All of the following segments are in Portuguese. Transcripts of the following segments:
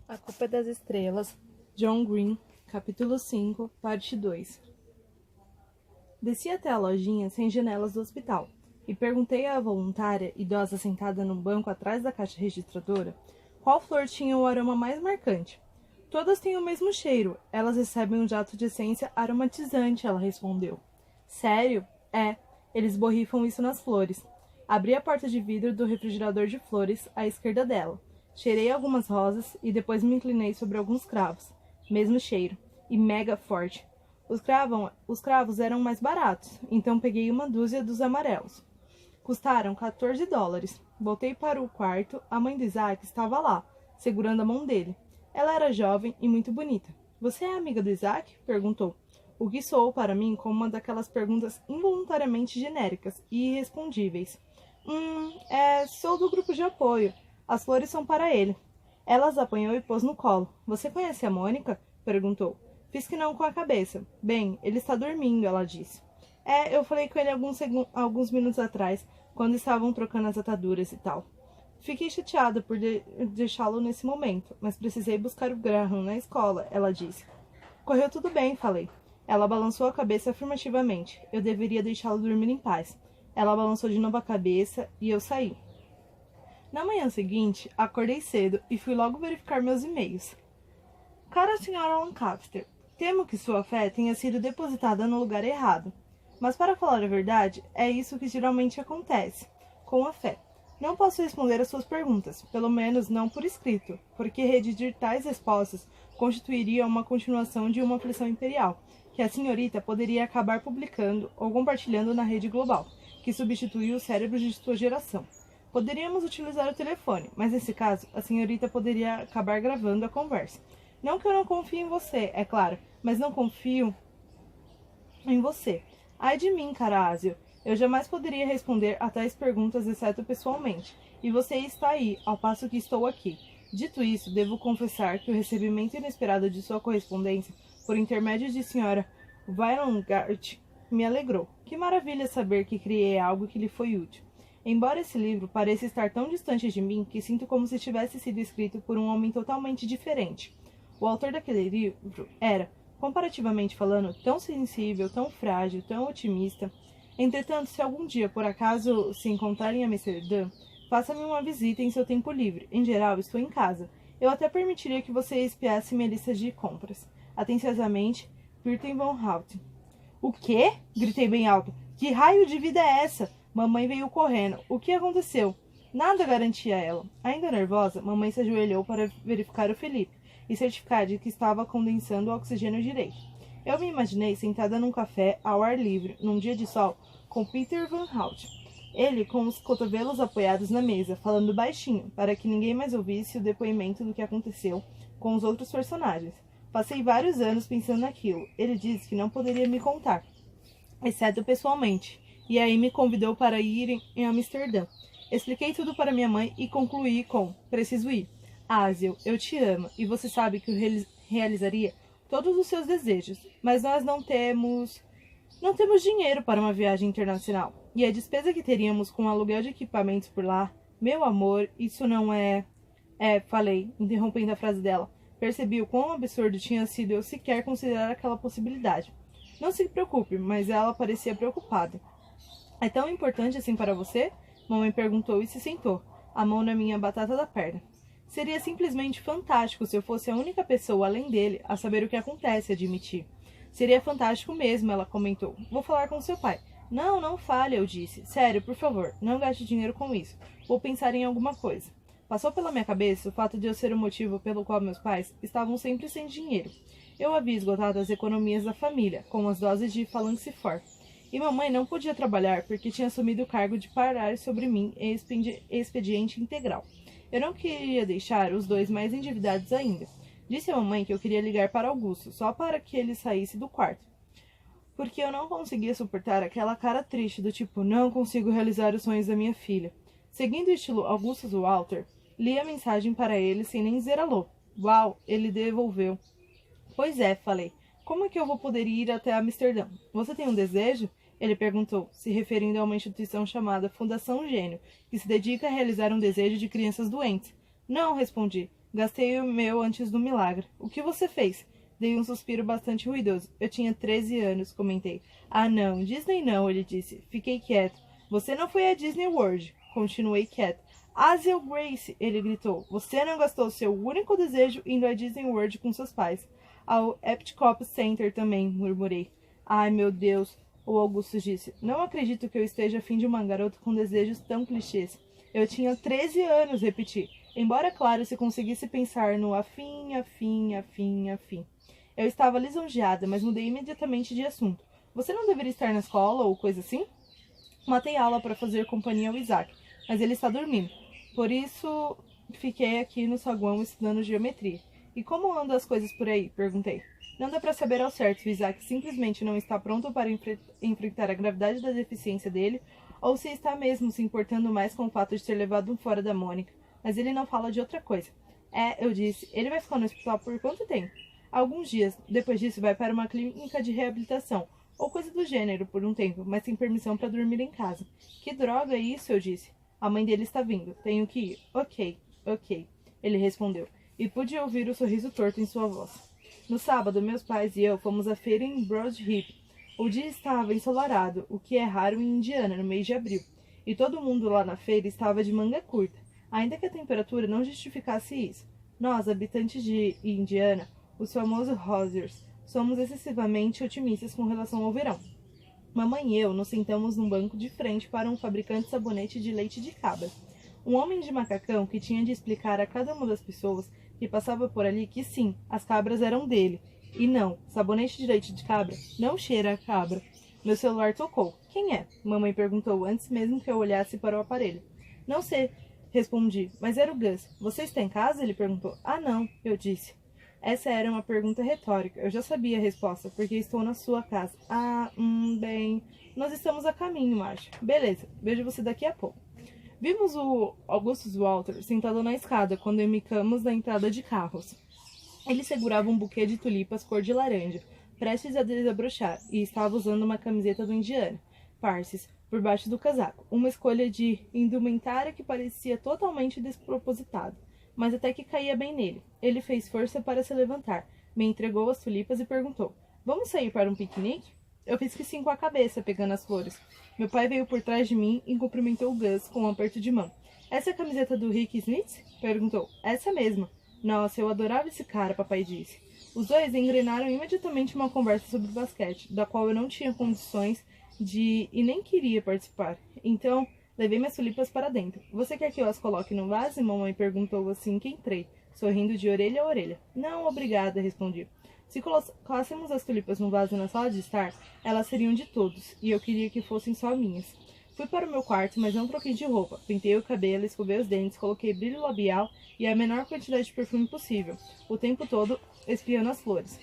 A Culpa é das Estrelas, John Green, capítulo 5, parte 2. Desci até a lojinha sem janelas do hospital e perguntei à voluntária, idosa sentada num banco atrás da caixa registradora, qual flor tinha o aroma mais marcante. Todas têm o mesmo cheiro, elas recebem um jato de essência aromatizante, ela respondeu. Sério? É, eles borrifam isso nas flores. Abri a porta de vidro do refrigerador de flores à esquerda dela. Cheirei algumas rosas e depois me inclinei sobre alguns cravos. Mesmo cheiro. E mega forte. Os cravos eram mais baratos, então peguei uma dúzia dos amarelos. Custaram $14. Voltei para o quarto, a mãe do Isaac estava lá, segurando a mão dele. Ela era jovem e muito bonita. Você é amiga do Isaac? Perguntou. O que soou para mim como uma daquelas perguntas involuntariamente genéricas e irrespondíveis. Sou do grupo de apoio. As flores são para ele. Ela as apanhou e pôs no colo. Você conhece a Mônica? Perguntou. Fiz que não com a cabeça. Bem, ele está dormindo, ela disse. Eu falei com ele alguns minutos atrás, quando estavam trocando as ataduras e tal. Fiquei chateada por deixá-lo nesse momento, mas precisei buscar o Graham na escola, ela disse. Correu tudo bem, falei. Ela balançou a cabeça afirmativamente. Eu deveria deixá-lo dormir em paz. Ela balançou de novo a cabeça e eu saí. Na manhã seguinte, acordei cedo e fui logo verificar meus e-mails. Cara senhora Lancaster, temo que sua fé tenha sido depositada no lugar errado. Mas para falar a verdade, é isso que geralmente acontece com a fé. Não posso responder às suas perguntas, pelo menos não por escrito, porque redigir tais respostas constituiria uma continuação de uma aflição imperial, que a senhorita poderia acabar publicando ou compartilhando na rede global, que substitui o cérebro de sua geração. Poderíamos utilizar o telefone, mas nesse caso, a senhorita poderia acabar gravando a conversa. Não que eu não confie em você, é claro, mas não confio em você. Ai de mim, Carásio. Eu jamais poderia responder a tais perguntas exceto pessoalmente. E você está aí, ao passo que estou aqui. Dito isso, devo confessar que o recebimento inesperado de sua correspondência, por intermédio de Sra. Weilengart, me alegrou. Que maravilha saber que criei algo que lhe foi útil. Embora esse livro pareça estar tão distante de mim que sinto como se tivesse sido escrito por um homem totalmente diferente. O autor daquele livro era, comparativamente falando, tão sensível, tão frágil, tão otimista. Entretanto, se algum dia por acaso se encontrar em Amsterdã, faça-me uma visita em seu tempo livre. Em geral, estou em casa. Eu até permitiria que você espiasse minha lista de compras. Atenciosamente, Pirten von Houten. O quê? Gritei bem alto. Que raio de vida é essa? Mamãe veio correndo. O que aconteceu? Nada, garantia ela. Ainda nervosa, mamãe se ajoelhou para verificar o Felipe e certificar de que estava condensando o oxigênio direito. Eu me imaginei sentada num café ao ar livre, num dia de sol, com Peter Van Houten. Ele com os cotovelos apoiados na mesa, falando baixinho, para que ninguém mais ouvisse o depoimento do que aconteceu com os outros personagens. Passei vários anos pensando naquilo. Ele disse que não poderia me contar, exceto pessoalmente, e aí me convidou para ir em Amsterdã. Expliquei tudo para minha mãe e concluí com: preciso ir. Ásil, eu te amo, e você sabe que eu realizaria todos os seus desejos, mas nós não temos dinheiro para uma viagem internacional. E a despesa que teríamos com o aluguel de equipamentos por lá, meu amor, isso não é... falei, interrompendo a frase dela. Percebi o quão absurdo tinha sido eu sequer considerar aquela possibilidade. Não se preocupe, mas ela parecia preocupada. É tão importante assim para você? Mamãe perguntou e se sentou, a mão na minha batata da perna. Seria simplesmente fantástico se eu fosse a única pessoa além dele a saber o que acontece, admiti. Seria fantástico mesmo, ela comentou. Vou falar com seu pai. Não, não fale, eu disse. Sério, por favor, não gaste dinheiro com isso. Vou pensar em alguma coisa. Passou pela minha cabeça o fato de eu ser o motivo pelo qual meus pais estavam sempre sem dinheiro. Eu havia esgotado as economias da família, com as doses de Falanxifor. E mamãe não podia trabalhar porque tinha assumido o cargo de parar sobre mim em expediente integral. Eu não queria deixar os dois mais endividados ainda. Disse à mamãe que eu queria ligar para Augusto, só para que ele saísse do quarto. Porque eu não conseguia suportar aquela cara triste do tipo, não consigo realizar os sonhos da minha filha. Seguindo o estilo Augustus Walter, li a mensagem para ele sem nem dizer alô. Uau, ele devolveu. Pois é, falei. Como é que eu vou poder ir até Amsterdã? Você tem um desejo? Ele perguntou, se referindo a uma instituição chamada Fundação Gênio, que se dedica a realizar um desejo de crianças doentes. Não, respondi. Gastei o meu antes do milagre. O que você fez? Dei um suspiro bastante ruidoso. Eu tinha 13 anos, comentei. Ah, não, Disney não, ele disse. Fiquei quieto. Você não foi a Disney World. Continuei quieto. Azel Grace, ele gritou. Você não gastou seu único desejo indo à Disney World com seus pais. Ao Epcot Center também, murmurei. Ai, meu Deus, o Augusto disse. Não acredito que eu esteja afim de uma garota com desejos tão clichês. Eu tinha 13 anos, repeti. Embora, claro, se conseguisse pensar no afim. Eu estava lisonjeada, mas mudei imediatamente de assunto. Você não deveria estar na escola ou coisa assim? Matei aula para fazer companhia ao Isaac, mas ele está dormindo. Por isso, fiquei aqui no saguão estudando geometria. E como andam as coisas por aí? Perguntei. Não dá para saber ao certo se o Isaac simplesmente não está pronto para enfrentar a gravidade da deficiência dele, ou se está mesmo se importando mais com o fato de ter levado um fora da Mônica. Mas ele não fala de outra coisa. Eu disse, ele vai ficar no hospital por quanto tempo? Alguns dias. Depois disso vai para uma clínica de reabilitação, ou coisa do gênero, por um tempo, mas sem permissão para dormir em casa. Que droga é isso? Eu disse. A mãe dele está vindo. Tenho que ir. Ok. Ele respondeu, e pude ouvir o sorriso torto em sua voz. No sábado, meus pais e eu fomos à feira em Broad Heap. O dia estava ensolarado, o que é raro em Indiana, no mês de abril, e todo mundo lá na feira estava de manga curta, ainda que a temperatura não justificasse isso. Nós, habitantes de Indiana, os famosos Hoosiers, somos excessivamente otimistas com relação ao verão. Mamãe e eu nos sentamos num banco de frente para um fabricante de sabonete de leite de cabra. Um homem de macacão que tinha de explicar a cada uma das pessoas que passava por ali que sim, as cabras eram dele. E não, sabonete de leite de cabra não cheira a cabra. Meu celular tocou. Quem é? Mamãe perguntou antes mesmo que eu olhasse para o aparelho. Não sei, respondi, mas era o Gus. Você está em casa? Ele perguntou. Ah, não, eu disse. Essa era uma pergunta retórica. Eu já sabia a resposta, porque estou na sua casa. Bem, nós estamos a caminho, acho. Beleza, vejo você daqui a pouco. Vimos o Augustus Walter sentado na escada quando emicamos na entrada de carros. Ele segurava um buquê de tulipas cor de laranja, prestes a desabrochar, e estava usando uma camiseta do Indiana, Parsis, por baixo do casaco, uma escolha de indumentária que parecia totalmente despropositada, mas até que caía bem nele. Ele fez força para se levantar, me entregou as tulipas e perguntou, vamos sair para um piquenique? Eu fiz que sim com a cabeça, pegando as flores. Meu pai veio por trás de mim e cumprimentou o Gus com um aperto de mão. Essa é a camiseta do Rick Smith? Perguntou. Essa mesma. Nossa, eu adorava esse cara, papai disse. Os dois engrenaram imediatamente uma conversa sobre basquete, da qual eu não tinha condições de e nem queria participar. Então, levei minhas tulipas para dentro. Você quer que eu as coloque no vaso? Mamãe perguntou assim que entrei, sorrindo de orelha a orelha. Não, obrigada, respondi. Se colocássemos as tulipas no vaso na sala de estar, elas seriam de todos, e eu queria que fossem só minhas. Fui para o meu quarto, mas não troquei de roupa. Pentei o cabelo, escovei os dentes, coloquei brilho labial e a menor quantidade de perfume possível, o tempo todo espiando as flores.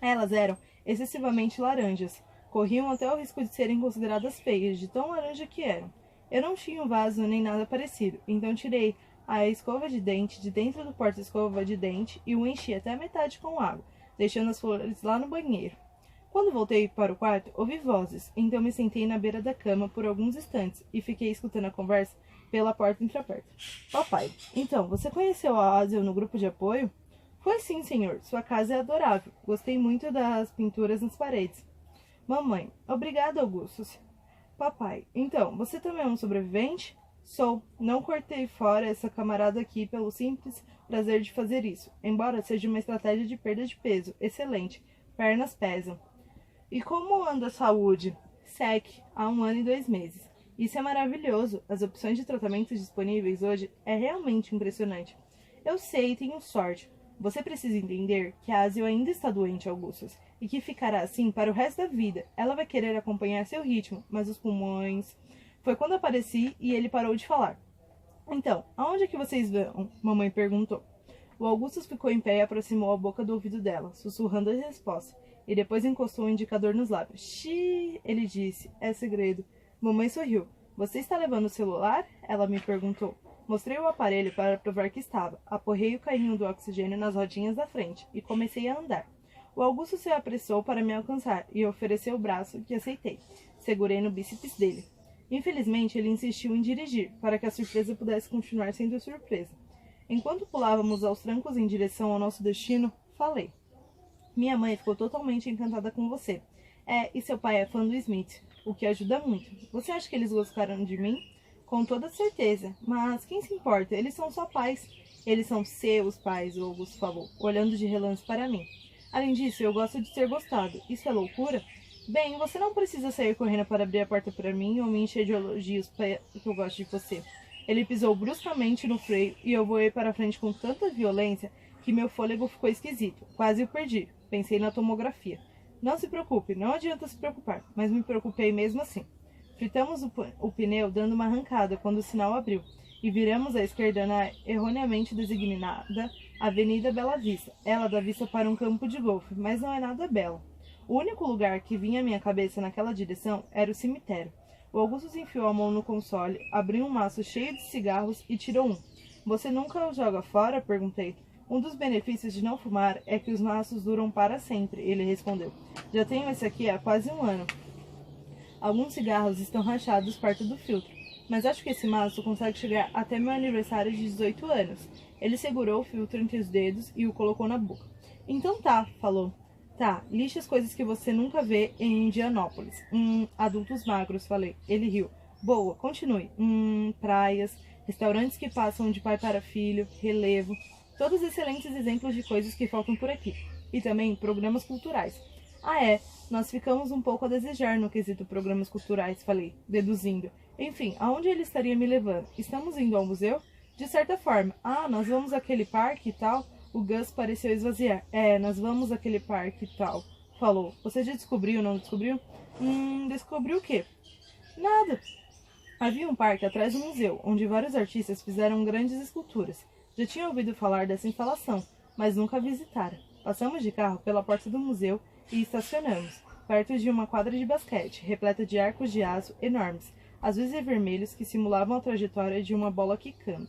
Elas eram excessivamente laranjas. Corriam até o risco de serem consideradas feias, de tão laranja que eram. Eu não tinha um vaso nem nada parecido, então tirei a escova de dente de dentro do porta-escova de dente e o enchi até a metade com água, deixando as flores lá no banheiro. Quando voltei para o quarto, ouvi vozes, então me sentei na beira da cama por alguns instantes e fiquei escutando a conversa pela porta entreaberta. Papai, então, você conheceu a Azel no grupo de apoio? Foi sim, senhor. Sua casa é adorável. Gostei muito das pinturas nas paredes. Mamãe, obrigada, Augustus. Papai, então, você também é um sobrevivente? Sou. Não cortei fora essa camarada aqui pelo simples prazer de fazer isso, embora seja uma estratégia de perda de peso. Excelente. Pernas pesam. E como anda a saúde? Sec, há 1 ano e 2 meses. Isso é maravilhoso. As opções de tratamento disponíveis hoje é realmente impressionante. Eu sei, tenho sorte. Você precisa entender que a Azel ainda está doente, Augustus, e que ficará assim para o resto da vida. Ela vai querer acompanhar seu ritmo, mas os pulmões... Foi quando apareci e ele parou de falar. Então, aonde é que vocês vão? Mamãe perguntou. O Augustus ficou em pé e aproximou a boca do ouvido dela, sussurrando a resposta, e depois encostou o indicador nos lábios. Xiii, ele disse, é segredo. Mamãe sorriu. Você está levando o celular? Ela me perguntou. Mostrei o aparelho para provar que estava. Aporrei o caninho do oxigênio nas rodinhas da frente e comecei a andar. O Augusto se apressou para me alcançar e ofereceu o braço, que aceitei. Segurei no bíceps dele. Infelizmente, ele insistiu em dirigir, para que a surpresa pudesse continuar sendo surpresa. Enquanto pulávamos aos trancos em direção ao nosso destino, falei. Minha mãe ficou totalmente encantada com você. E seu pai é fã do Smith, o que ajuda muito. Você acha que eles gostaram de mim? Com toda certeza. Mas quem se importa? Eles são só pais. Eles são seus pais, o Augusto falou, olhando de relance para mim. Além disso, eu gosto de ser gostado. Isso é loucura? Bem, você não precisa sair correndo para abrir a porta para mim ou me encher de elogios para que eu gosto de você. Ele pisou bruscamente no freio e eu voei para frente com tanta violência que meu fôlego ficou esquisito. Quase o perdi. Pensei na tomografia. Não se preocupe, não adianta se preocupar, mas me preocupei mesmo assim. Fritamos o pneu dando uma arrancada quando o sinal abriu e viramos à esquerda na erroneamente designada Avenida Bela Vista. Ela dá vista para um campo de golfe, mas não é nada belo. O único lugar que vinha à minha cabeça naquela direção era o cemitério. O Augusto enfiou a mão no console, abriu um maço cheio de cigarros e tirou um. Você nunca o joga fora? Perguntei. Um dos benefícios de não fumar é que os maços duram para sempre, ele respondeu. Já tenho esse aqui há quase um ano. Alguns cigarros estão rachados perto do filtro, mas acho que esse maço consegue chegar até meu aniversário de 18 anos. Ele segurou o filtro entre os dedos e o colocou na boca. Então tá, falou. Tá, lixe as coisas que você nunca vê em Indianópolis. Adultos magros, falei. Ele riu. Boa, continue. Praias, restaurantes que passam de pai para filho, relevo. Todos excelentes exemplos de coisas que faltam por aqui. E também programas culturais. Nós ficamos um pouco a desejar no quesito programas culturais, falei, deduzindo. Enfim, aonde ele estaria me levando? Estamos indo ao museu? De certa forma. Nós vamos àquele parque e tal? O Gus pareceu esvaziar. Nós vamos àquele parque e tal. Falou. Você já descobriu, não descobriu? Descobriu o quê? Nada. Havia um parque atrás do museu, onde vários artistas fizeram grandes esculturas. Já tinha ouvido falar dessa instalação, mas nunca a visitara. Passamos de carro pela porta do museu e estacionamos, perto de uma quadra de basquete, repleta de arcos de aço enormes, azuis e vermelhos que simulavam a trajetória de uma bola quicando.